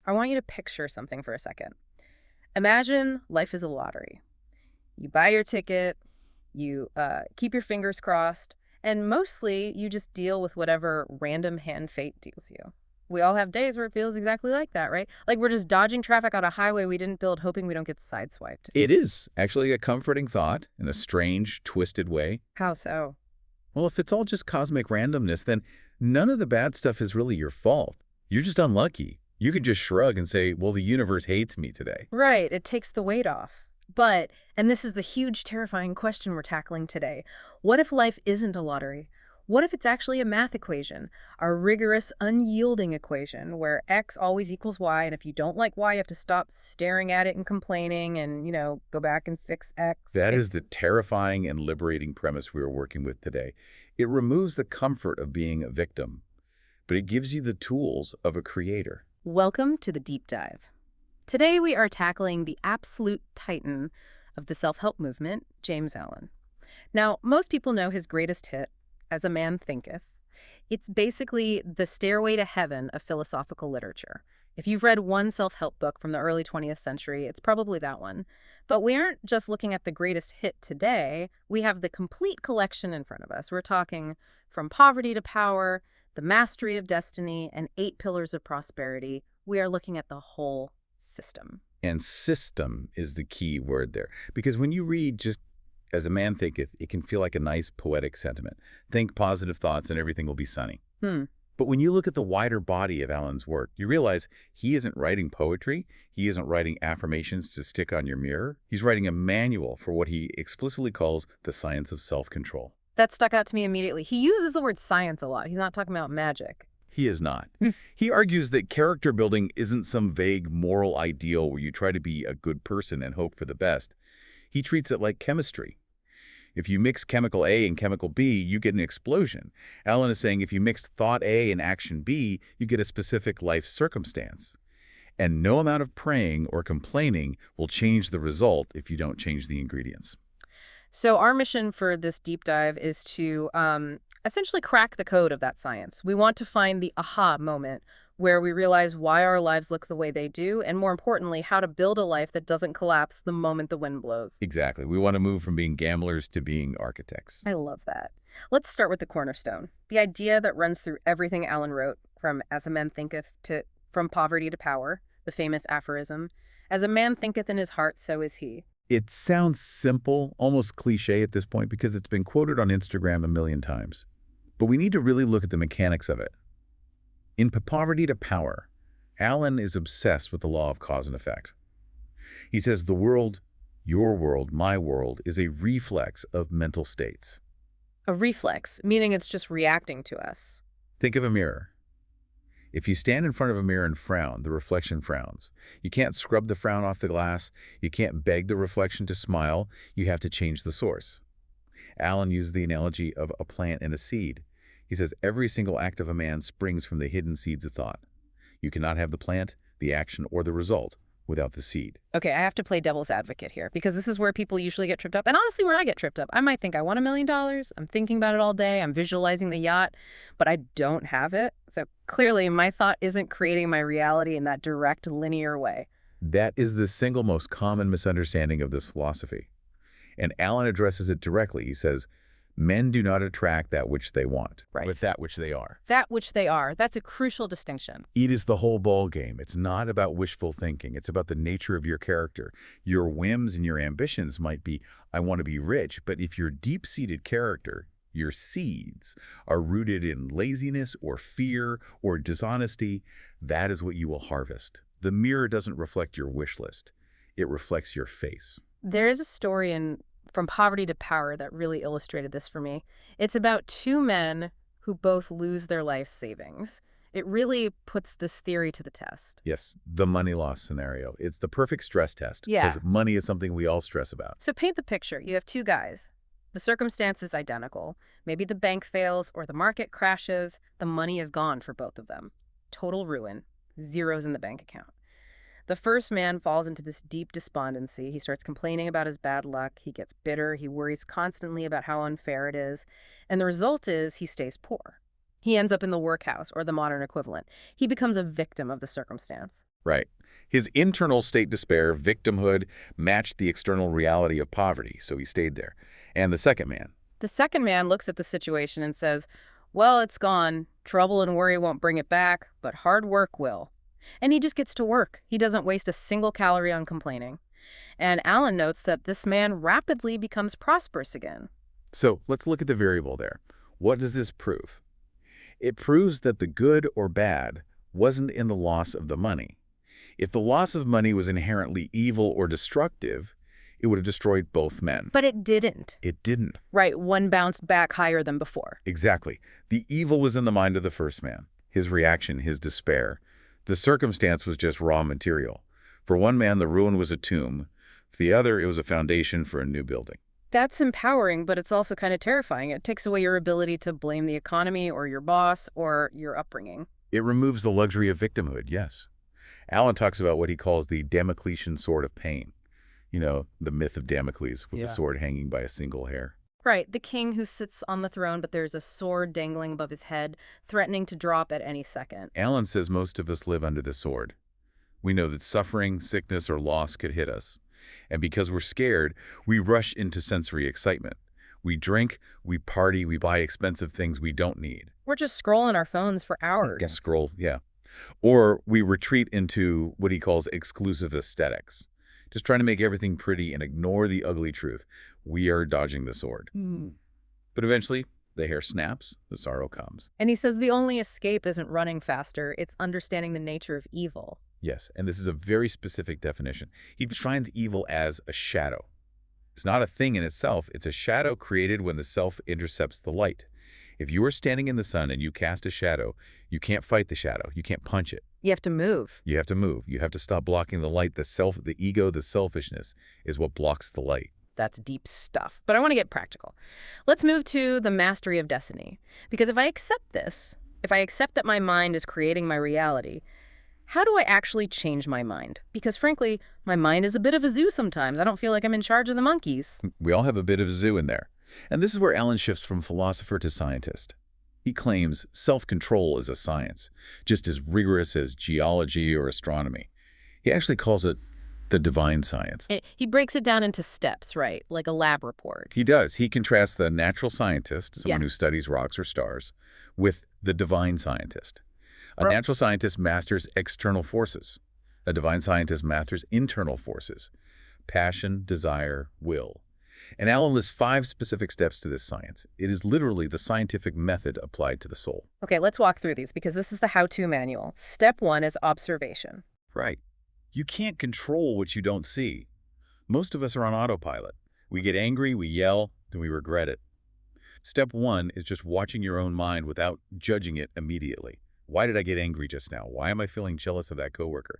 I want you to picture something for a second. Imagine life is a lottery. You buy your ticket, you keep your fingers crossed, and mostly you just deal with whatever random hand fate deals you. We all have days where it feels exactly like that, right? Like we're just dodging traffic on a highway we didn't build, hoping we don't get sideswiped. It is actually a comforting thought in a strange, twisted way. How so? Well, if it's all just cosmic randomness, then none of the bad stuff is really your fault. You're just unlucky. You could just shrug and say, well, the universe hates me today. Right, it takes the weight off. But, and this is the huge, terrifying question we're tackling today, what if life isn't a lottery? What if it's actually a math equation, a rigorous, unyielding equation where x always equals y, and if you don't like y, you have to stop staring at it and complaining and, go back and fix x? That is the terrifying and liberating premise we are working with today. It removes the comfort of being a victim, but it gives you the tools of a creator. Welcome to the deep dive. Today we are tackling the absolute titan of the self-help movement, James Allen. Now, most people know his greatest hit, As a Man Thinketh. It's basically the stairway to heaven of philosophical literature. If you've read one self-help book from the early 20th century, it's probably that one. But we aren't just looking at the greatest hit today. We have the complete collection in front of us. We're talking From Poverty to Power, The Mastery of Destiny, and 8 Pillars of Prosperity. We are looking at the whole system. And system is the key word there. Because when you read just As a Man Thinketh, it can feel like a nice poetic sentiment. Think positive thoughts and everything will be sunny. But when you look at the wider body of Allen's work, you realize he isn't writing poetry. He isn't writing affirmations to stick on your mirror. He's writing a manual for what he explicitly calls the science of self-control. That stuck out to me immediately. He uses the word science a lot. He's not talking about magic. He is not. He argues that character building isn't some vague moral ideal where you try to be a good person and hope for the best. He treats it like chemistry. If you mix chemical A and chemical B, you get an explosion. Allen is saying if you mix thought A and action B, you get a specific life circumstance. And no amount of praying or complaining will change the result if you don't change the ingredients. So our mission for this deep dive is to essentially crack the code of that science. We want to find the aha moment where we realize why our lives look the way they do, and more importantly, how to build a life that doesn't collapse the moment the wind blows. Exactly. We want to move from being gamblers to being architects. I love that. Let's start with the cornerstone, the idea that runs through everything Allen wrote, from As a Man Thinketh to From Poverty to Power, the famous aphorism, As a man thinketh in his heart, so is he. It sounds simple, almost cliche at this point, because it's been quoted on Instagram a million times. But we need to really look at the mechanics of it. In Poverty to Power, Allen is obsessed with the law of cause and effect. He says the world, your world, my world, is a reflex of mental states. A reflex, meaning it's just reacting to us. Think of a mirror. If you stand in front of a mirror and frown, the reflection frowns. You can't scrub the frown off the glass. You can't beg the reflection to smile. You have to change the source. Allen uses the analogy of a plant and a seed. He says every single act of a man springs from the hidden seeds of thought. You cannot have the plant, the action, or the result without the seed. Okay, I have to play devil's advocate here because this is where people usually get tripped up. And honestly, where I get tripped up, I might think I want $1 million. I'm thinking about it all day. I'm visualizing the yacht, but I don't have it. So clearly my thought isn't creating my reality in that direct, linear way. That is the single most common misunderstanding of this philosophy. And Allen addresses it directly. He says, men do not attract that which they want, Right. but that which they are. That which they are. That's a crucial distinction. It is the whole ball game. It's not about wishful thinking. It's about the nature of your character. Your whims and your ambitions might be, I want to be rich, but if your deep-seated character, your seeds, are rooted in laziness or fear or dishonesty, that is what you will harvest. The mirror doesn't reflect your wish list. It reflects your face. There is a story in From Poverty to Power that really illustrated this for me. It's about 2 men who both lose their life savings. It really puts this theory to the test. Yes, the money loss scenario. It's the perfect stress test. Yeah. Because money is something we all stress about. So paint the picture. You have 2 guys. The circumstance is identical. Maybe the bank fails or the market crashes. The money is gone for both of them. Total ruin. Zeros in the bank account. The first man falls into this deep despondency. He starts complaining about his bad luck. He gets bitter. He worries constantly about how unfair it is. And the result is he stays poor. He ends up in the workhouse, or the modern equivalent. He becomes a victim of the circumstance. Right. His internal state despair, victimhood, matched the external reality of poverty, so he stayed there. And the second man. The second man looks at the situation and says, well, it's gone. Trouble and worry won't bring it back, but hard work will. And he just gets to work. He doesn't waste a single calorie on complaining. And Alan notes that this man rapidly becomes prosperous again. So let's look at the variable there. What does this prove? It proves that the good or bad wasn't in the loss of the money. If the loss of money was inherently evil or destructive, it would have destroyed both men. But it didn't. It didn't. Right, one bounced back higher than before. Exactly. The evil was in the mind of the first man, his reaction, his despair. The circumstance was just raw material. For one man, the ruin was a tomb. For the other, it was a foundation for a new building. That's empowering, but it's also kind of terrifying. It takes away your ability to blame the economy or your boss or your upbringing. It removes the luxury of victimhood, yes. Alan talks about what he calls the Democletian sword of pain. You know, the myth of Damocles with the sword hanging by a single hair. Right, the king who sits on the throne, but there's a sword dangling above his head, threatening to drop at any second. Alan says most of us live under the sword. We know that suffering, sickness, or loss could hit us. And because we're scared, we rush into sensory excitement. We drink, we party, we buy expensive things we don't need. We're just scrolling our phones for hours. Scroll, yeah. Or we retreat into what he calls exclusive aesthetics. Just trying to make everything pretty and ignore the ugly truth. We are dodging the sword. But eventually, the hair snaps, the sorrow comes. And he says the only escape isn't running faster, it's understanding the nature of evil. Yes, and this is a very specific definition. He defines evil as a shadow. It's not a thing in itself. It's a shadow created when the self intercepts the light. If you are standing in the sun and you cast a shadow, you can't fight the shadow. You can't punch it. You have to move. You have to move. You have to stop blocking the light. The ego, the selfishness is what blocks the light. That's deep stuff. But I want to get practical. Let's move to the mastery of destiny. Because if I accept this, if I accept that my mind is creating my reality, how do I actually change my mind? Because frankly, my mind is a bit of a zoo sometimes. I don't feel like I'm in charge of the monkeys. We all have a bit of a zoo in there. And this is where Alan shifts from philosopher to scientist. He claims self-control is a science, just as rigorous as geology or astronomy. He actually calls it the divine science. He breaks it down into steps, right? Like a lab report. He does. He contrasts the natural scientist, someone who studies rocks or stars, with the divine scientist. A natural scientist masters external forces. A divine scientist masters internal forces: passion, desire, will. And Alan lists 5 specific steps to this science. It is literally the scientific method applied to the soul. Okay, let's walk through these because this is the how-to manual. Step 1 is observation. Right. You can't control what you don't see. Most of us are on autopilot. We get angry, we yell, then we regret it. Step 1 is just watching your own mind without judging it immediately. Why did I get angry just now? Why am I feeling jealous of that coworker?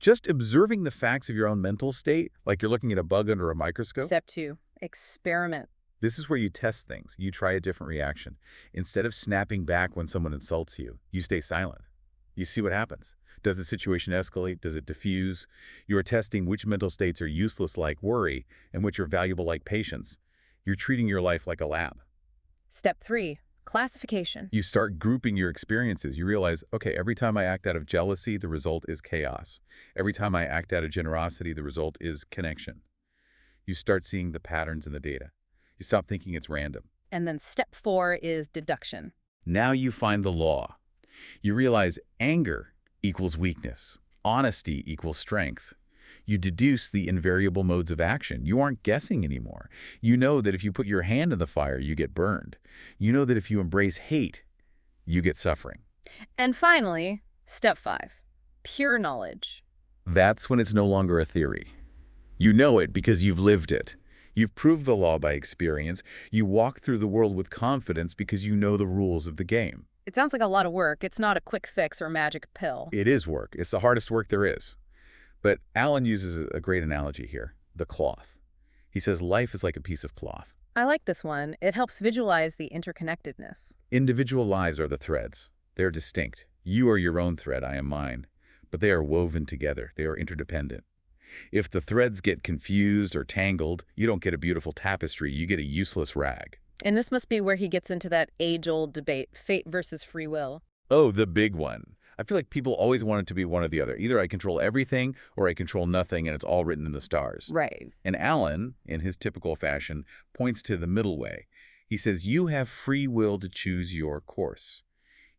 Just observing the facts of your own mental state, like you're looking at a bug under a microscope. Step 2, experiment. This is where you test things. You try a different reaction. Instead of snapping back when someone insults you, you stay silent. You see what happens. Does the situation escalate? Does it diffuse? You are testing which mental states are useless like worry and which are valuable like patience. You're treating your life like a lab. Step 3, classification. You start grouping your experiences. You realize, okay, every time I act out of jealousy, the result is chaos. Every time I act out of generosity, the result is connection. You start seeing the patterns in the data. You stop thinking it's random. And then step 4 is deduction. Now you find the law. You realize anger equals weakness. Honesty equals strength. You deduce the invariable modes of action. You aren't guessing anymore. You know that if you put your hand in the fire, you get burned. You know that if you embrace hate, you get suffering. And finally, step 5, pure knowledge. That's when it's no longer a theory. You know it because you've lived it. You've proved the law by experience. You walk through the world with confidence because you know the rules of the game. It sounds like a lot of work. It's not a quick fix or magic pill. It is work. It's the hardest work there is. But Alan uses a great analogy here, the cloth. He says life is like a piece of cloth. I like this one. It helps visualize the interconnectedness. Individual lives are the threads. They're distinct. You are your own thread, I am mine. But they are woven together. They are interdependent. If the threads get confused or tangled, you don't get a beautiful tapestry. You get a useless rag. And this must be where he gets into that age-old debate, fate versus free will. Oh, the big one. I feel like people always want it to be one or the other. Either I control everything or I control nothing, and it's all written in the stars. Right. And Alan, in his typical fashion, points to the middle way. He says, you have free will to choose your course.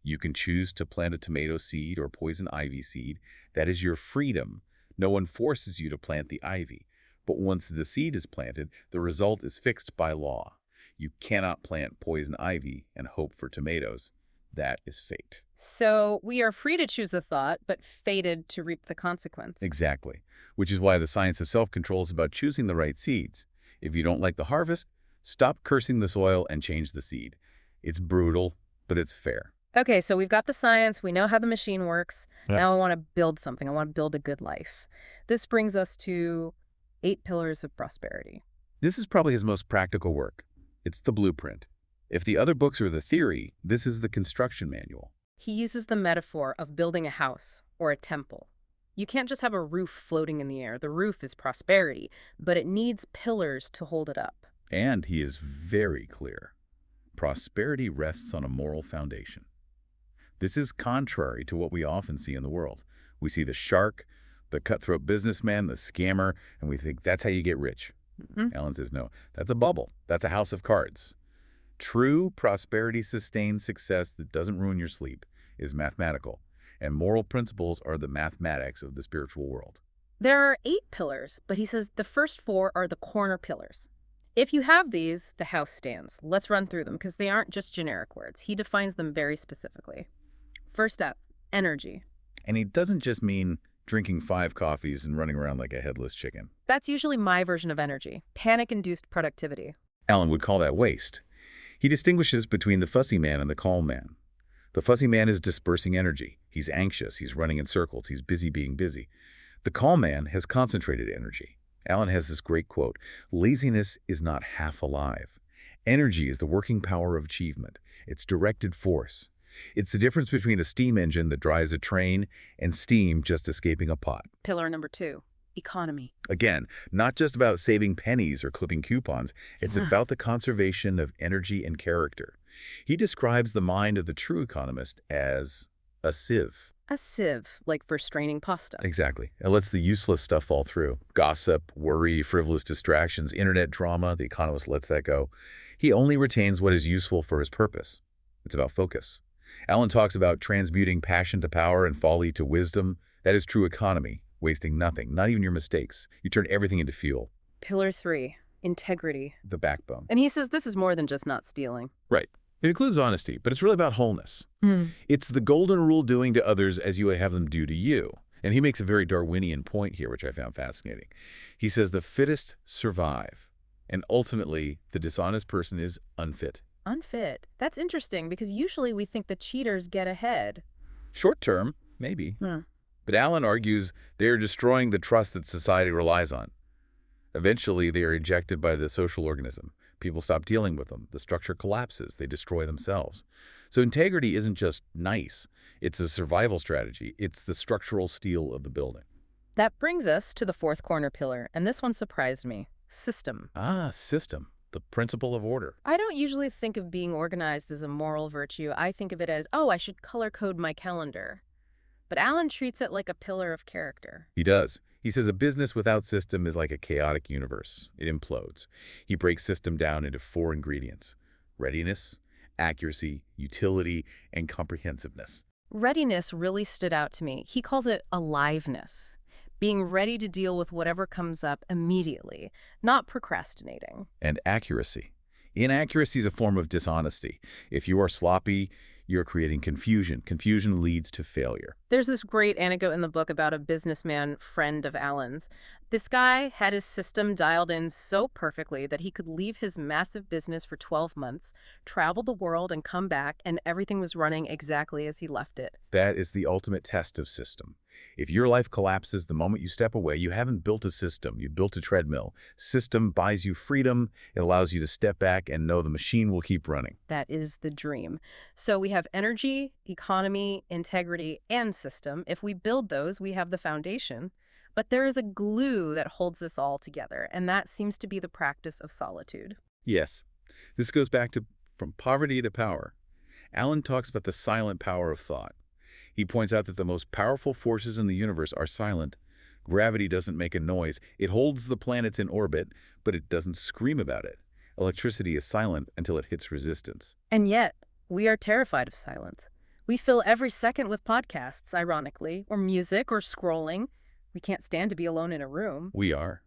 You can choose to plant a tomato seed or poison ivy seed. That is your freedom. No one forces you to plant the ivy. But once the seed is planted, the result is fixed by law. You cannot plant poison ivy and hope for tomatoes. That is fate. So we are free to choose the thought, but fated to reap the consequence. Exactly. Which is why the science of self-control is about choosing the right seeds. If you don't like the harvest, stop cursing the soil and change the seed. It's brutal, but it's fair. Okay, so we've got the science. We know how the machine works. Yeah. Now I want to build something. I want to build a good life. This brings us to 8 pillars of prosperity. This is probably his most practical work. It's the blueprint. If the other books are the theory, this is the construction manual. He uses the metaphor of building a house or a temple. You can't just have a roof floating in the air. The roof is prosperity, but it needs pillars to hold it up. And he is very clear. Prosperity rests on a moral foundation. This is contrary to what we often see in the world. We see the shark, the cutthroat businessman, the scammer, and we think that's how you get rich. Alan says, no, that's a bubble. That's a house of cards. True prosperity-sustained success that doesn't ruin your sleep is mathematical, and moral principles are the mathematics of the spiritual world. There are 8 pillars, but he says the first 4 are the corner pillars. If you have these, the house stands. Let's run through them because they aren't just generic words. He defines them very specifically. First up, energy. And he doesn't just mean drinking 5 coffees and running around like a headless chicken. That's usually my version of energy, panic-induced productivity. Alan would call that waste. He distinguishes between the fussy man and the calm man. The fussy man is dispersing energy. He's anxious, he's running in circles, he's busy being busy. The calm man has concentrated energy. Alan has this great quote, laziness is not half alive. Energy is the working power of achievement. It's directed force. It's the difference between a steam engine that drives a train and steam just escaping a pot. Pillar number 2, economy. Again, not just about saving pennies or clipping coupons. It's about the conservation of energy and character. He describes the mind of the true economist as a sieve. A sieve, like for straining pasta. Exactly. It lets the useless stuff fall through. Gossip, worry, frivolous distractions, internet drama, the economist lets that go. He only retains what is useful for his purpose. It's about focus. Alan talks about transmuting passion to power and folly to wisdom. That is true economy, wasting nothing, not even your mistakes. You turn everything into fuel. Pillar 3, integrity. The backbone. And he says this is more than just not stealing. Right. It includes honesty, but it's really about wholeness. It's the golden rule doing to others as you would have them do to you. And he makes a very Darwinian point here, which I found fascinating. He says the fittest survive, and ultimately the dishonest person is unfit. Unfit. That's interesting because usually we think the cheaters get ahead. Short term, maybe. But Alan argues they are destroying the trust that society relies on. Eventually, they are ejected by the social organism. People stop dealing with them. The structure collapses. They destroy themselves. So integrity isn't just nice. It's a survival strategy. It's the structural steel of the building. That brings us to the 4th corner pillar, and this one surprised me. System. System. The principle of order. I don't usually think of being organized as a moral virtue. I think of it as, oh, I should color code my calendar. But Alan treats it like a pillar of character. He does. He says a business without system is like a chaotic universe. It implodes. He breaks system down into 4 ingredients: readiness, accuracy, utility, and comprehensiveness. Readiness really stood out to me. He calls it aliveness. Being ready to deal with whatever comes up immediately, not procrastinating. And accuracy. Inaccuracy is a form of dishonesty. If you are sloppy, you're creating confusion. Confusion leads to failure. There's this great anecdote in the book about a businessman friend of Alan's. This guy had his system dialed in so perfectly that he could leave his massive business for 12 months, travel the world, and come back, and everything was running exactly as he left it. That is the ultimate test of system. If your life collapses the moment you step away, you haven't built a system. You built a treadmill. System buys you freedom. It allows you to step back and know the machine will keep running. That is the dream. So we have energy, economy, integrity, and system. If we build those, we have the foundation. But there is a glue that holds this all together, and that seems to be the practice of solitude. Yes. This goes back to from poverty to power. Alan talks about the silent power of thought. He points out that the most powerful forces in the universe are silent. Gravity doesn't make a noise. It holds the planets in orbit, but it doesn't scream about it. Electricity is silent until it hits resistance. And yet, we are terrified of silence. We fill every second with podcasts, ironically, or music, or scrolling. We can't stand to be alone in a room. We are.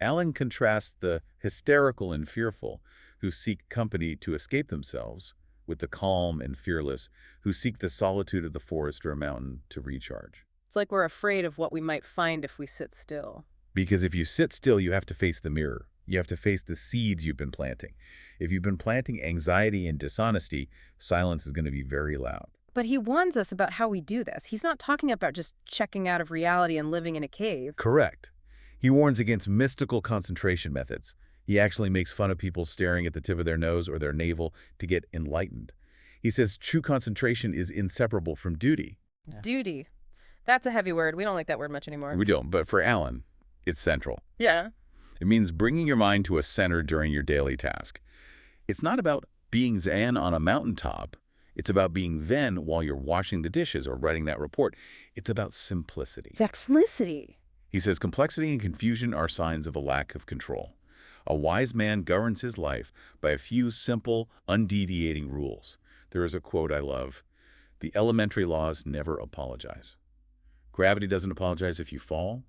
Allen contrasts the hysterical and fearful, who seek company to escape themselves, with the calm and fearless, who seek the solitude of the forest or a mountain to recharge. It's like we're afraid of what we might find if we sit still. Because if you sit still, you have to face the mirror. You have to face the seeds you've been planting. If you've been planting anxiety and dishonesty, silence is going to be very loud. But he warns us about how we do this. He's not talking about just checking out of reality and living in a cave. Correct. He warns against mystical concentration methods. He actually makes fun of people staring at the tip of their nose or their navel to get enlightened. He says true concentration is inseparable from duty. Yeah. Duty. That's a heavy word. We don't like that word much anymore. We don't, but for Allen, it's central. Yeah. It means bringing your mind to a center during your daily task. It's not about being zen on a mountaintop. It's about being zen while you're washing the dishes or writing that report. It's about simplicity. Simplicity. He says complexity and confusion are signs of a lack of control. A wise man governs his life by a few simple, undeviating rules. There is a quote I love: "The elementary laws never apologize." Gravity doesn't apologize if you fall.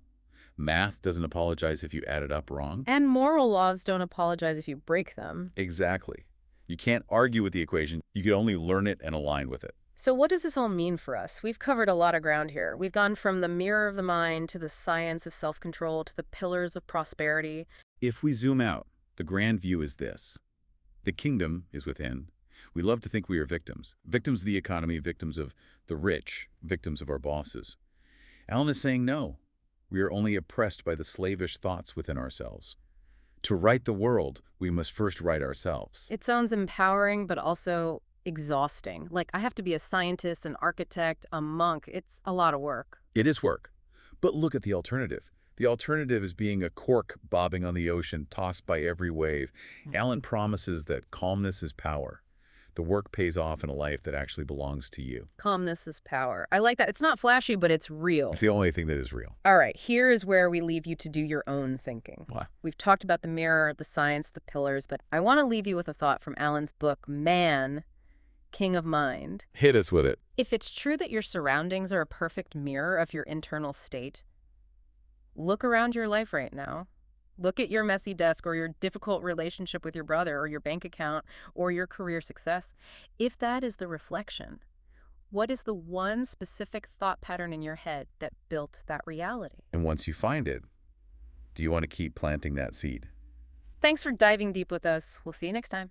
Math doesn't apologize if you add it up wrong. And moral laws don't apologize if you break them. Exactly. You can't argue with the equation. You can only learn it and align with it. So what does this all mean for us? We've covered a lot of ground here. We've gone from the mirror of the mind to the science of self-control to the pillars of prosperity. If we zoom out, the grand view is this. The kingdom is within. We love to think we are victims. Victims of the economy, victims of the rich, victims of our bosses. Allen is saying no. We are only oppressed by the slavish thoughts within ourselves. To right the world, we must first right ourselves. It sounds empowering, but also exhausting. Like, I have to be a scientist, an architect, a monk. It's a lot of work. It is work. But look at the alternative. The alternative is being a cork bobbing on the ocean, tossed by every wave. Allen promises that calmness is power. The work pays off in a life that actually belongs to you. Calmness is power. I like that. It's not flashy, but it's real. It's the only thing that is real. All right, here is where we leave you to do your own thinking. What? We've talked about the mirror, the science, the pillars, but I want to leave you with a thought from Allen's book, Man, King of Mind. Hit us with it. If it's true that your surroundings are a perfect mirror of your internal state, look around your life right now. Look at your messy desk or your difficult relationship with your brother or your bank account or your career success. If that is the reflection, what is the one specific thought pattern in your head that built that reality? And once you find it, do you want to keep planting that seed? Thanks for diving deep with us. We'll see you next time.